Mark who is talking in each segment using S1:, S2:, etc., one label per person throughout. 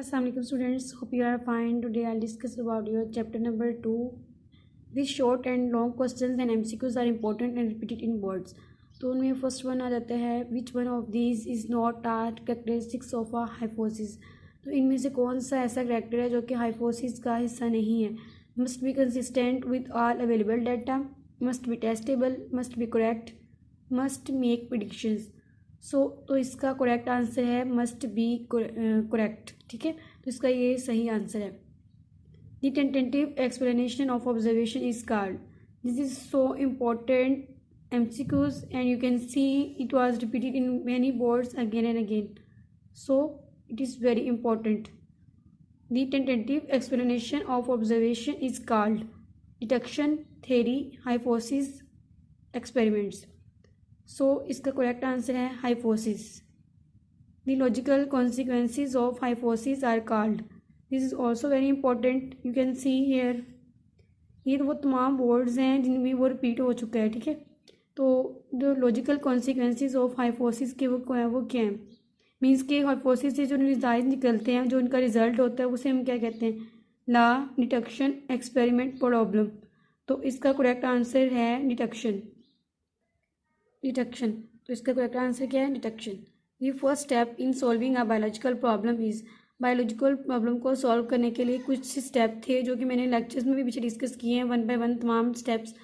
S1: Assalamualaikum students, hope you are fine. Today I'll discuss about your chapter number 2. Which short and long questions and MCQs are important and repeated in words. तो उनमें first one आ जाता है which one of these is not are characteristics of a hypothesis. तो इनमें से कौन सा ऐसा कैरेक्टर है जो कि हाइपोसिस का हिस्सा नहीं है। Must be consistent with all available data, must be testable, must be correct, must make predictions. तो इसका करेक्ट आंसर है मस्ट बी करेक्ट। ठीक है, तो इसका ये सही आंसर है। The tentative explanation of observation is called. This is so important MCQs and you can see it was repeated in many words again and again, so it is very important. The tentative explanation of observation is called deduction, theory, hypothesis, experiments. So इसका correct answer है hypothesis. The logical consequences of hypothesis are called. This is also very important. You can see here, ये वो तमाम words हैं जिनमें वो repeat हो चुका है। ठीक है, तो जो लॉजिकल कॉन्सिक्वेंसेस ऑफ हाइपोसिस के वो क्या है, मीन्स के हाइपोसिस से जो रिजल्ट निकलते हैं, जो उनका रिजल्ट होता है उसे हम क्या कहते हैं, ला, डिडक्शन, एक्सपेरिमेंट, प्रॉब्लम। तो इसका करेक्ट आंसर है डिडक्शन। तो इसका करेक्ट आंसर क्या है, deduction. The first step in solving a biological problem is. Biological problem को सॉल्व करने के लिए कुछ स्टेप थे जो कि मैंने लेक्चर्स में भी पीछे डिस्कस किए हैं, वन बाय वन तमाम स्टेप्स।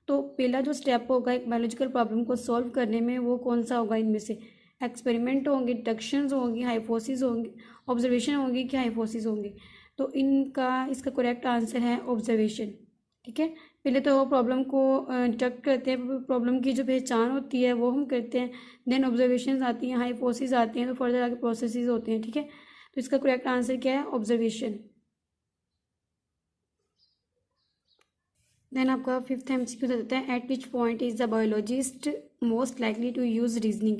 S1: तो पहला जो स्टेप होगा एक बायोलॉजिकल प्रॉब्लम को सॉल्व करने में, वो कौन सा होगा, इनमें से एक्सपेरिमेंट होंगे, डिडक्शंस होंगी, हाइपोथेसिस होंगे, ऑब्जर्वेशन होंगी कि हाइपोथेसिस होंगे। तो इसका करेक्ट आंसर है ऑब्जर्वेशन। ठीक है, पहले तो प्रॉब्लम को डिटेक्ट करते हैं, प्रॉब्लम की जो पहचान होती है वो हम करते हैं, देन ऑब्जर्वेशन आती हैं, हाइपोथेसिस आती हैं, तो फर्दर आगे प्रोसेसेस होते हैं। ठीक है, तो इसका करेक्ट आंसर क्या है, ऑब्जर्वेशन। देन आपका फिफ्थ MCQ देता है at which point is the biologist most likely to use reasoning.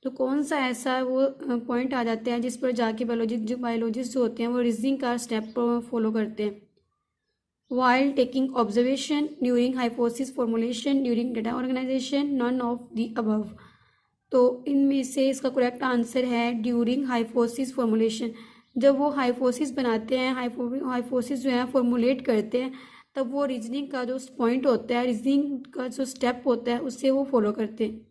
S1: तो कौन सा ऐसा वो पॉइंट आ जाता है जिस पर जाके बायोलॉजिस्ट जो होते हैं वो रीजनिंग का स्टेप फॉलो करते हैं। While taking observation, during hypothesis formulation, during data organization, none of the above. तो इनमें से इसका करेक्ट आंसर है ड्यूरिंग हाइपोथेसिस फॉर्मुलेशन। जब वो हाइपोथेसिस बनाते हैं, हाइपोथेसिस जो है फॉर्मुलेट करते हैं, तब वो रीजनिंग का जो पॉइंट होता है, रीजनिंग का जो स्टेप होता है, उससे वो फॉलो करते हैं।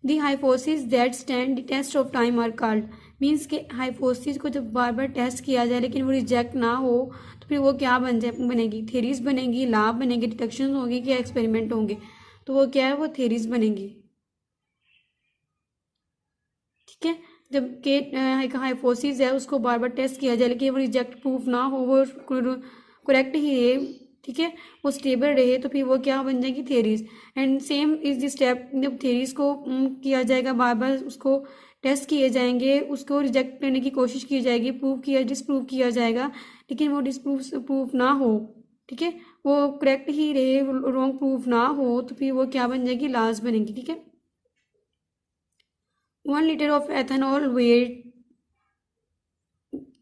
S1: The hypothesis that stand the test of time are called. Means के हाइपोथेसिस को जब बार बार टेस्ट किया जाए लेकिन वो रिजेक्ट ना हो, तो फिर वो क्या बनेगी, थेरीज बनेगी, लॉ बनेगी, डिडक्शन होगी, क्या एक्सपेरिमेंट होंगे। तो वो क्या है, वो थेरीज बनेंगी। ठीक है, जब के हाइपोथेसिस है उसको बार बार टेस्ट किया जाए लेकिन वो रिजेक्ट प्रूफ ना हो, वो करेक्ट ही रहे, ठीक है, वो स्टेबल रहे, तो फिर वो क्या बन जाएगी, theories. And same is the step, जब थेरीज को किया जाएगा, बार बार उसको टेस्ट किए जाएंगे, उसको रिजेक्ट करने की कोशिश की जाएगी, डिसप्रूव किया जाएगा, लेकिन वो प्रूफ ना हो, ठीक है, वो करेक्ट ही रहे, रॉन्ग प्रूफ ना हो, तो फिर वो क्या बन जाएगी, लॉज बनेगी। ठीक है, 1 litre of ethanol weight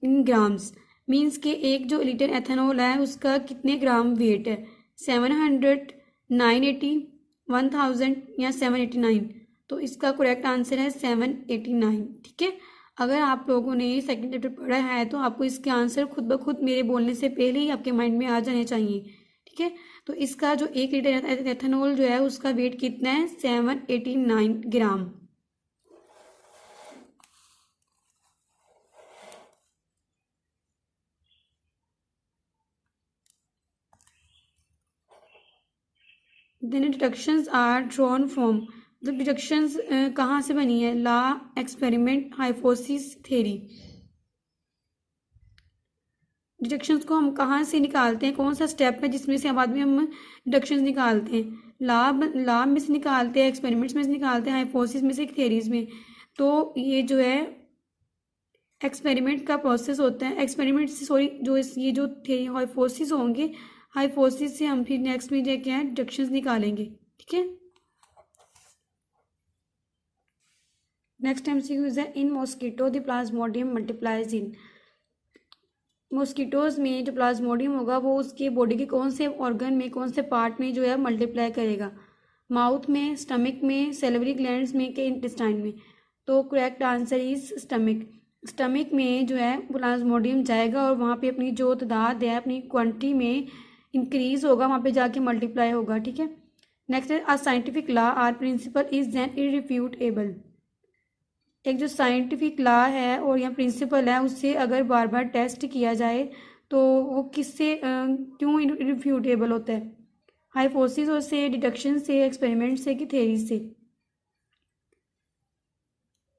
S1: in grams. Means के एक जो लीटर एथेनॉल है उसका कितने ग्राम वेट है, 700, 980, 1000 या 789। तो इसका करेक्ट आंसर है 789। ठीक है, अगर आप लोगों ने सेकंड चैप्टर पढ़ा है तो आपको इसके आंसर खुद ब खुद मेरे बोलने से पहले ही आपके माइंड में आ जाने चाहिए। ठीक है, तो इसका जो 1 लीटर एथेनॉल जो है उसका वेट कितना है, 789 gram. Then deductions are drawn from. मतलब डिडक्शंस कहाँ से बनी है, law, experiment, hypothesis, theory. Deductions को हम कहाँ से निकालते हैं, कौन सा स्टेप है जिसमें से बाद में हम डिडक्शंस निकालते हैं, लॉ में से निकालते हैं, एक्सपेरिमेंट्स में से निकालते हैं, हाइपोथेसिस में से, थ्योरीज में। तो ये जो है एक्सपेरिमेंट का प्रोसेस होता है, एक्सपेरिमेंट से सॉरी ये जो हाइपोथेसिस होंगे, हाइपोथेसिस से हम फिर नेक्स्ट में क्या है, डिडक्शंस निकालेंगे। ठीक है, next MCQ is in mosquito the Plasmodium multiplies in. Mosquitoes में जो प्लाज्मोडियम होगा वो उसके बॉडी के कौन से ऑर्गन में, कौन से पार्ट में जो है मल्टीप्लाई करेगा, माउथ में, स्टमक में, सेलिवरी ग्लैंड्स में, के इंटेस्टाइन में। तो correct answer is stomach. Stomach में जो है प्लाज्मोडियम जाएगा और वहाँ पे अपनी जो तादाद है अपनी क्वांटिटी में इंक्रीज होगा, वहाँ पे जाके मल्टीप्लाई होगा, ठीक है। नेक्स्ट है a scientific law or principle is then irrefutable. एक जो साइंटिफिक लॉ है और या प्रिंसिपल है उससे अगर बार बार टेस्ट किया जाए तो वो किससे क्यों इररिफ्यूटेबल होता है? हाइपोथेसिस और से, डिडक्शन से, एक्सपेरिमेंट से कि थ्योरी से?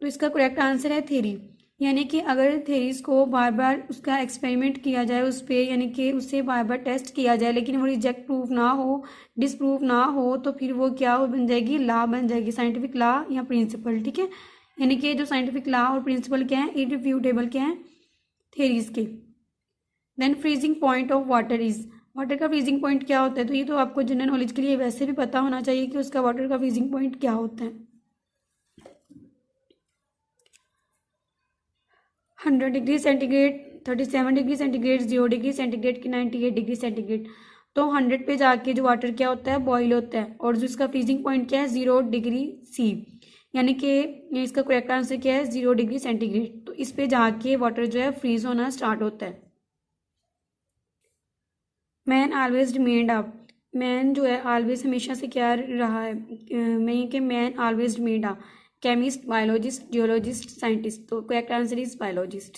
S1: तो इसका करेक्ट आंसर है थ्योरी। यानी कि अगर थ्योरीज को बार बार उसका एक्सपेरिमेंट किया जाए उस पर, यानी कि उससे बार बार टेस्ट किया जाए लेकिन वो रिजेक्ट प्रूफ ना हो, डिसप्रूफ ना हो, तो फिर वो क्या बन जाएगी? लॉ बन जाएगी, साइंटिफिक लॉ या प्रिंसिपल, ठीक है। यानी कि जो साइंटिफिक लॉ और प्रिंसिपल क्या है? इररिफ्यूटेबल क्या है? थ्योरीज के। Then freezing point of water is, water का फ्रीजिंग पॉइंट क्या होता है? तो ये तो आपको जनरल नॉलेज के लिए वैसे भी पता होना चाहिए कि उसका वाटर का फ्रीजिंग पॉइंट क्या होता है। 100 degree centigrade, 37 degree centigrade, 0 degree centigrade की 98 डिग्री सेंटीग्रेड। तो 100 पे जाके जो वाटर क्या होता है? बॉईल होता है। और जो इसका फ्रीजिंग पॉइंट क्या है? 0 डिग्री सी। यानी कि इसका करेक्ट आंसर क्या है? 0 डिग्री सेंटीग्रेड। तो इस पे जाके वाटर जो है फ्रीज होना स्टार्ट होता है। Man always remained up, man जो है ऑलवेज हमेशा से क्या रहा है? मैं कि man always remained a chemist, biologist, geologist, scientist. तो करेक्ट आंसर इज बायोलॉजिस्ट।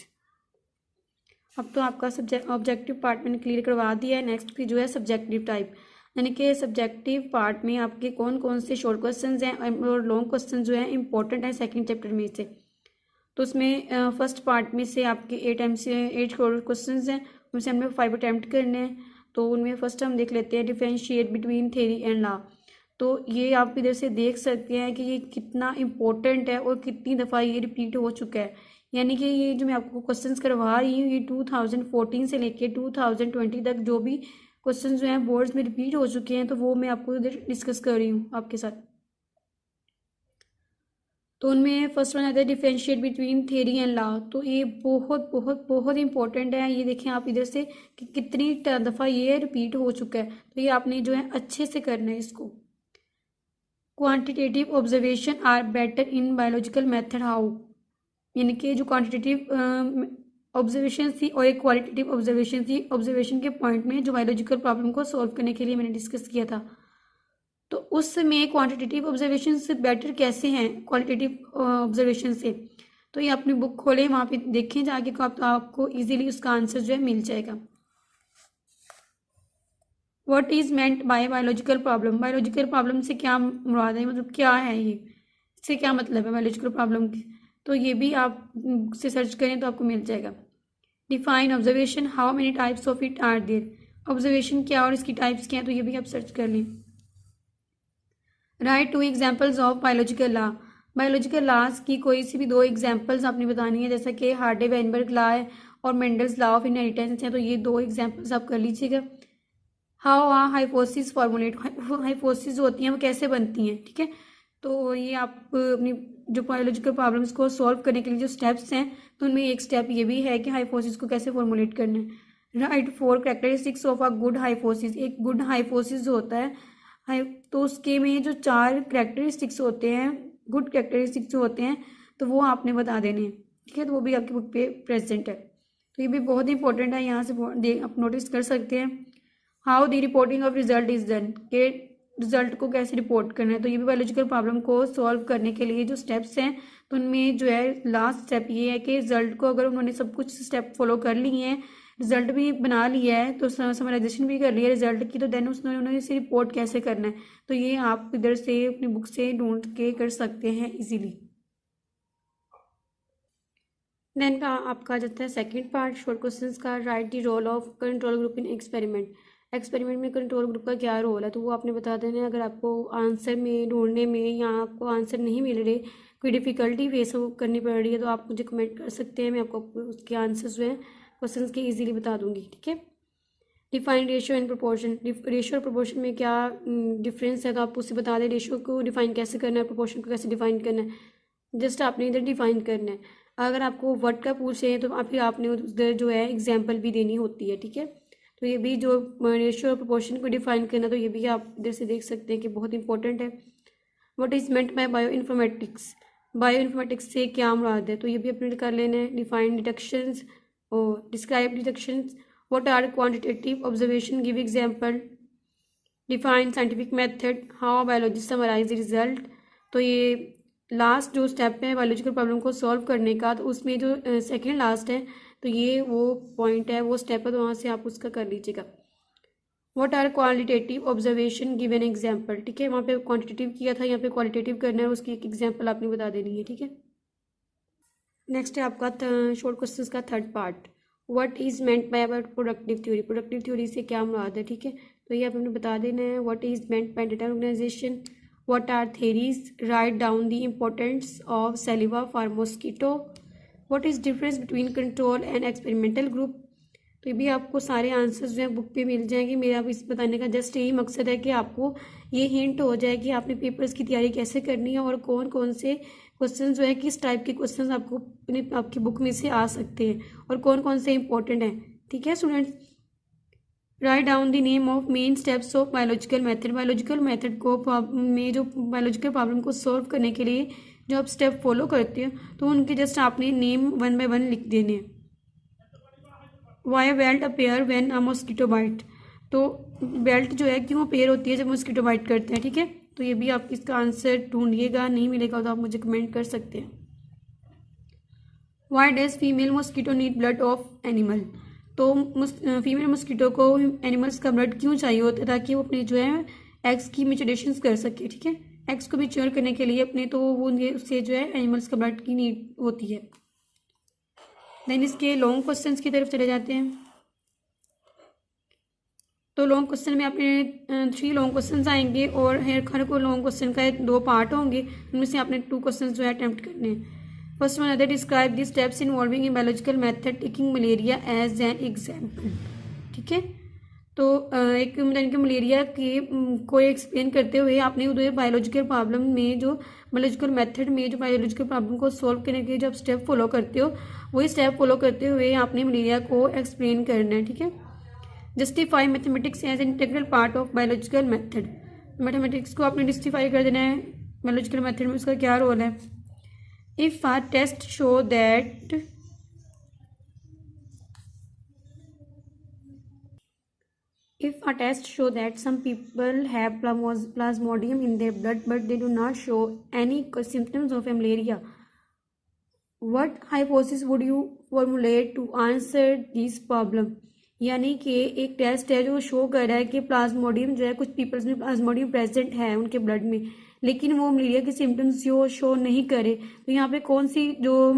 S1: अब तो आपका सब्जेक्ट ऑब्जेक्टिव पार्ट मैंने क्लियर करवा दिया है। नेक्स्ट की जो है सब्जेक्टिव टाइप, यानी कि सब्जेक्टिव पार्ट में आपके कौन कौन से शॉर्ट क्वेश्चंस हैं और लॉन्ग क्वेश्चन जो है इंपॉर्टेंट है सेकंड चैप्टर में से। तो उसमें फर्स्ट पार्ट में से आपके 8 शॉर्ट क्वेश्चंस हैं, उनसे हमने 5 अटैम्प्ट करने हैं। तो उनमें फर्स्ट हम देख लेते हैं differentiate between theory and law. तो ये आप इधर से देख सकते हैं कि ये कितना इम्पोर्टेंट है और कितनी दफ़ा ये रिपीट हो चुका है। यानी कि ये जो मैं आपको क्वेश्चंस करवा रही हूँ ये 2014 से लेके 2020 तक जो भी क्वेश्चंस जो हैं बोर्ड्स में रिपीट हो चुके हैं तो वो मैं आपको इधर डिस्कस कर रही हूँ आपके साथ। तो उनमें फर्स्ट वन आता है differentiate between theory and law. तो ये बहुत बहुत बहुत इंपॉर्टेंट है। ये देखें आप इधर से कि कितनी दफ़ा ये रिपीट हो चुका है, तो ये आपने जो है अच्छे से करना है इसको। Quantitative observation are better in biological method how, यानी कि जो क्वांटिटेटिव ऑब्जर्वेशन थी और एक क्वालिटेटिव ऑब्जर्वेशन थी। ऑब्जर्वेशन के पॉइंट में जो बायोलॉजिकल प्रॉब्लम को सॉल्व करने के लिए मैंने डिस्कस किया था, तो उसमें क्वांटिटेटिव ऑब्जर्वेशन से बेटर कैसे हैं क्वालिटेटिव ऑब्जर्वेशन से। तो ये अपनी बुक खोलें, वहाँ पे देखें जाके तो आपको इजीली उसका आंसर जो है मिल जाएगा। What is meant by biological problem, biological problem से क्या मुराद है, मतलब क्या है ये, इससे क्या मतलब है बायोलॉजिकल प्रॉब्लम की। तो ये भी आप से सर्च करें तो आपको मिल जाएगा। Define observation, how many types of it are there, observation क्या और इसकी टाइप्स क्या हैं, तो ये भी आप सर्च कर लें। Write 2 examples of biological law, biological laws की कोई सी भी 2 एग्जाम्पल्स आपने बतानी है, जैसा कि हार्डे वेनबर्ग लॉ है और मेंडल्स लॉ ऑफ इनहेरिटेंस है। तो ये 2 एग्जाम्पल्स आप कर लीजिएगा। How a hypothesis formulate, hypothesis जो होती हैं वो कैसे बनती हैं, ठीक है। तो ये आप अपनी जो बायोलॉजिकल प्रॉब्लम्स को सॉल्व करने के लिए जो स्टेप्स हैं तो उनमें एक स्टेप ये भी है कि हाइपोथेसिस को कैसे फॉर्मुलेट करना है। Right 4 characteristics of a good hypothesis, एक गुड हाइपोथेसिस जो होता है तो उसके में जो 4 कैरेक्टरिस्टिक्स होते हैं, गुड कैरेक्टरिस्टिक्स जो होते हैं तो वो आपने बता देने हैं, ठीक है। तो वो भी आपकी बुक पे प्रेजेंट है। तो ये भी बहुत इंपॉर्टेंट है, यहाँ से आप नोटिस कर सकते हैं। How the reporting of result is done, के रिजल्ट को कैसे रिपोर्ट करना है। तो ये भी बायोलॉजिकल प्रॉब्लम को सॉल्व करने के लिए जो स्टेप्स हैं तो उनमें जो है लास्ट स्टेप ये है कि रिजल्ट को अगर उन्होंने सब कुछ स्टेप फॉलो कर लिए हैं, रिजल्ट भी बना लिया है तो समराइजेशन भी कर लिया है रिजल्ट की, तो देन उन्होंने इसे रिपोर्ट कैसे करना है। तो ये आप इधर से अपनी बुक से ढूंढ के कर सकते हैं इजीली। देन का आपका जाता है सेकंड पार्ट शॉर्ट क्वेश्चंस का। Write the role of control group in experiment, experiment में कंट्रोल ग्रुप का क्या रोल है तो वो आपने बता देना है। अगर आपको आंसर में ढूंढने में या आपको आंसर नहीं मिल रहे, कोई डिफ़िकल्टी फेस करनी पड़ रही है तो आप मुझे कमेंट कर सकते हैं, मैं आपको उसके आंसर्स जो हैं क्वेश्चन के ईजिली बता दूँगी, ठीक है। Define ratio and proportion, ratio और प्रोपोर्शन में क्या डिफरेंस है तो आप उससे बता दें। रेशियो को डिफाइन कैसे करना है, प्रोपोर्शन को कैसे डिफाइन करना है, जस्ट आपने इधर डिफाइन करना है। अगर आपको वर्ड का पूछे तो फिर आपने उधर जो है एग्जाम्पल भी देनी होती है, ठीक है। तो ये भी जो रेशियो और प्रोपोर्शन को डिफाइन करना तो ये भी आप इधर से देख सकते हैं कि बहुत इंपॉर्टेंट है। What is meant bye bio informatics, bioinformatics से क्या मुराद है, तो ये भी अपने कर लेना है। डिफाइन डिडक्शंस और describe deductions, what are quantitative observation, give example, define scientific method, how biologist summarize the result. तो ये लास्ट जो स्टेप है बायोलॉजिकल प्रॉब्लम को सॉल्व करने का, तो उसमें जो सेकेंड लास्ट है, तो ये वो पॉइंट है, वो स्टेप है, तो वहाँ से आप उसका कर लीजिएगा। What are qualitative observation, give an example. ठीक है, वहाँ पे क्वांटिटेटिव किया था, यहाँ पे क्वालिटेटिव करना है, उसकी एक एग्जाम्पल आपने बता देनी है। ठीक है, नेक्स्ट है आपका शॉर्ट क्वेश्चंस का third part, what is meant bye productive theory. Productive theory से क्या मुराद है। ठीक है, तो ये आपने बता देना है। What is meant by data organization, what are theories, write down the importance of saliva for mosquito, what is difference between control and experimental group. तो ये भी आपको सारे आंसर्स जो हैं बुक पे मिल जाएंगे। मेरा अब इस बताने का जस्ट यही मकसद है कि आपको ये हिंट हो जाए कि आपने पेपर्स की तैयारी कैसे करनी है और कौन कौन से क्वेश्चन जो है किस टाइप के क्वेश्चन आपको आपकी बुक में से आ सकते हैं और कौन कौन से इंपॉर्टेंट हैं। ठीक है students, right down the name of main steps of biological method. Biological method को में जो बायोलॉजिकल प्रॉब्लम को सॉल्व करने के लिए जो आप स्टेप फॉलो करते हैं, तो उनके जस्ट आपने नेम 1 बाय 1 लिख देने हैं। Why belt appear when a mosquito bite, तो बेल्ट जो है क्यों अपेयर होती है जब मॉस्किटो बाइट करते हैं। ठीक है, तो ये भी आप इसका आंसर ढूंढिएगा, नहीं मिलेगा तो आप मुझे कमेंट कर सकते हैं। Why does female mosquito need blood of animal, तो फीमेल मॉस्किटो को एनिमल्स का ब्लड क्यों चाहिए होता है, ताकि वो अपने जो है एग्स की मैच्योरेशन कर सके। ठीक है, एग्स को मैच्योर करने के लिए अपने, तो वो उससे जो है एनिमल्स का ब्लड की नीड होती है। देन इसके लॉन्ग क्वेश्चंस की तरफ चले जाते हैं। तो लॉन्ग क्वेश्चन में आपने 3 लॉन्ग क्वेश्चंस आएंगे और हर को लॉन्ग क्वेश्चन का 2 पार्ट होंगे, उनमें से आपने 2 क्वेश्चंस जो है अटेम्प्ट करने हैं। First one other describe the steps involving in biological method taking malaria as an example. ठीक है, तो एक मलेरिया के को एक्सप्लेन करते हुए आपने उधर बायोलॉजिकल प्रॉब्लम में जो बायोलॉजिकल मेथड में जो बायोलॉजिकल प्रॉब्लम को सॉल्व करने के जो आप स्टेप फॉलो करते हो, वही स्टेप फॉलो करते हुए आपने मलेरिया को एक्सप्लेन करना है। ठीक है, justify mathematics as an integral part of biological method. Mathematics को आपने जस्टिफाई कर देना है बायोलॉजिकल मेथड में, उसका क्या रोल है। If a test show that If a test show that some people have plasmodium in their blood but they do not show any symptoms of malaria, what hypothesis would you formulate to answer this problem? यानी कि एक test है जो show कर रहा है कि Plasmodium जो है, कुछ पीपल्स में प्लाज्मोडियम प्रेजेंट है उनके ब्लड में, लेकिन वो मलेरिया के सिम्टम्स जो शो नहीं करे, तो यहाँ पे कौन सी जो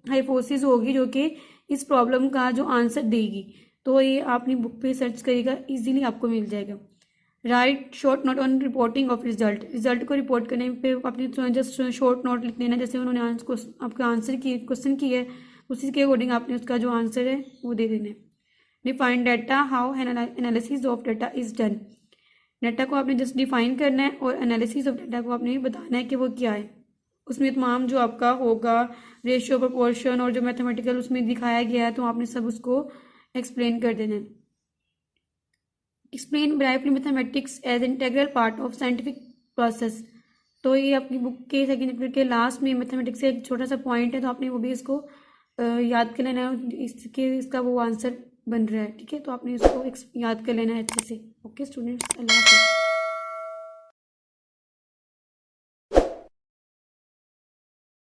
S1: हाइपोथेसिस होगी जो कि इस प्रॉब्लम का जो आंसर देगी। तो ये आपने बुक पे सर्च करेगा, इजीली आपको मिल जाएगा। Right short note on reporting of result, result को रिपोर्ट करने पे आपने जस्ट शॉर्ट नोट लिख देना, जैसे उन्होंने आपका आंसर की क्वेश्चन की है उसी के अकॉर्डिंग आपने उसका जो आंसर है वो दे देना है। Define data, how analysis of data is done. Data को आपने जस्ट डिफाइन करना है और एनालिसिस ऑफ डाटा को आपने बताना है कि वो क्या है। उसमें तमाम जो आपका होगा रेशियो, प्रोपोर्शन और जो मैथमेटिकल उसमें दिखाया गया है, तो आपने सब उसको एक्सप्लेन कर देना है। Explain briefly mathematics as integral part of scientific process, तो ये आपकी बुक के सेकेंड चैप्टर के लास्ट में मैथमेटिक्स से एक छोटा सा पॉइंट है, तो आपने वो भी इसको याद कर लेना है, इसका वो आंसर बन रहा है। ठीक है, तो आपने इसको याद कर लेना है अच्छे से। ओके स्टूडेंट्स, अल्लाह हाफ़िज़।